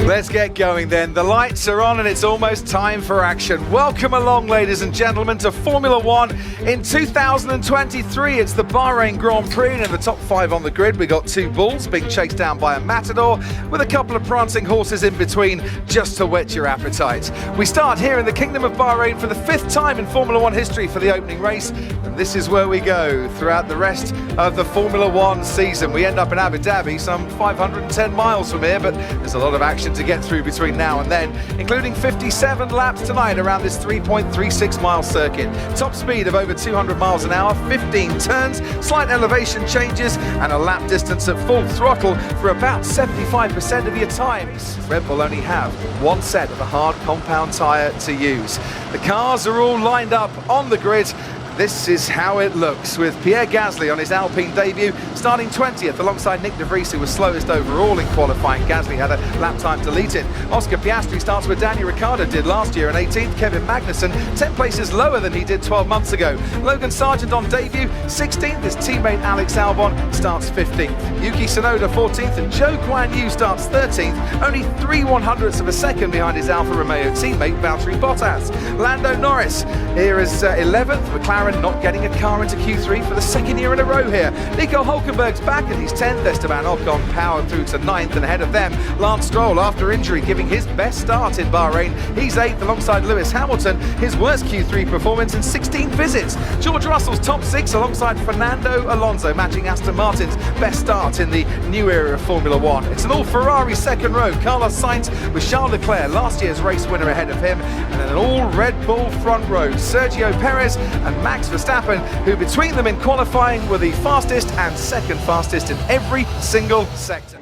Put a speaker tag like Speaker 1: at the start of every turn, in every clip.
Speaker 1: Let's get going then. The lights are on and it's almost time for action. Welcome along, ladies and gentlemen, to Formula One in 2023. It's the Bahrain Grand Prix, and in the top 5 on the grid, we got 2 bulls being chased down by a matador with a couple of prancing horses in between just to whet your appetite. We start here in the Kingdom of Bahrain for the 5th time in Formula One history for the opening race, and this is where we go throughout the rest of the Formula One season. We end up in Abu Dhabi, some 510 miles from here, but there's a lot of action to get through between now and then, including 57 laps tonight around this 3.36 mile circuit. Top speed of over 200 miles an hour, 15 turns, slight elevation changes, and a lap distance at full throttle for about 75% of your times. Red Bull only have one set of a hard compound tyre to use. The cars are all lined up on the grid. This is how it looks, with Pierre Gasly on his Alpine debut, starting 20th alongside Nick de Vries, who was slowest overall in qualifying. Gasly had a lap time deleted. Oscar Piastri starts where Daniel Ricciardo did last year in 18th. Kevin Magnussen 10 places lower than he did 12 months ago. Logan Sargent on debut 16th. His teammate Alex Albon starts 15th. Yuki Tsunoda 14th, and Zhou Guan Yu starts 13th, only 3/100ths of a second behind his Alfa Romeo teammate Valtteri Bottas. Lando Norris here is 11th. McLaren not getting a car into Q3 for the 2nd year in a row here. Nico Hülkenberg's back and he's 10th. Esteban Ocon powered through to 9th, and ahead of them, Lance Stroll, after injury, giving his best start in Bahrain. He's 8th alongside Lewis Hamilton, his worst Q3 performance in 16 visits. George Russell's top 6 alongside Fernando Alonso, matching Aston Martin's best start in the new era of Formula One. It's an all-Ferrari second row. Carlos Sainz with Charles Leclerc, last year's race winner, ahead of him, and then an all-Red Bull front row. Sergio Perez and Max Verstappen, who between them in qualifying were the fastest and second fastest in every single sector.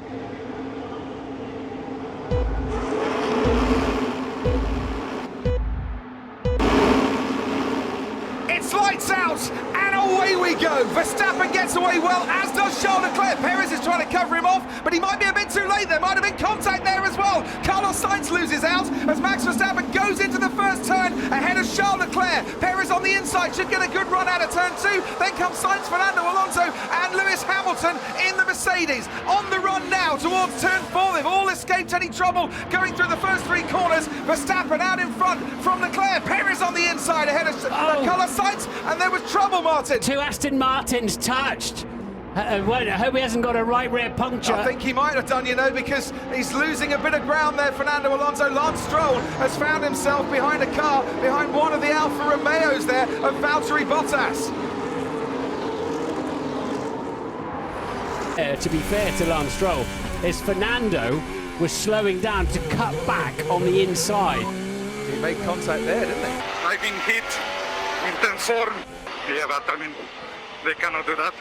Speaker 1: It's lights out and away we go. Verstappen gets away well, as does Charles Leclerc. Perez is trying to cover him off, but he might be a bit too late. There might have been contact there as well. Carlos Sainz loses out as Max Verstappen goes into the first turn ahead of Charles Leclerc. Perez on the inside should get a good run out of turn 2. Then comes Sainz, Fernando Alonso and Lewis Hamilton in the Mercedes. On the run now towards turn 4. They've all escaped any trouble going through the first 3 corners. Verstappen out in front from Leclerc. Perez on the inside ahead of Carlos Sainz, and there was trouble, Martin.
Speaker 2: 2 Aston Martins touched. Well, I hope he hasn't got a right rear puncture.
Speaker 1: I think he might have done, you know, because he's losing a bit of ground there, Fernando Alonso. Lance Stroll has found himself behind a car, behind one of the Alfa Romeos there of Valtteri Bottas.
Speaker 2: To be fair to Lance Stroll, is Fernando was slowing down to cut back on the inside.
Speaker 1: He made contact there, didn't he?
Speaker 3: I've been hit in turn 4. Yeah, but I mean, they cannot do that.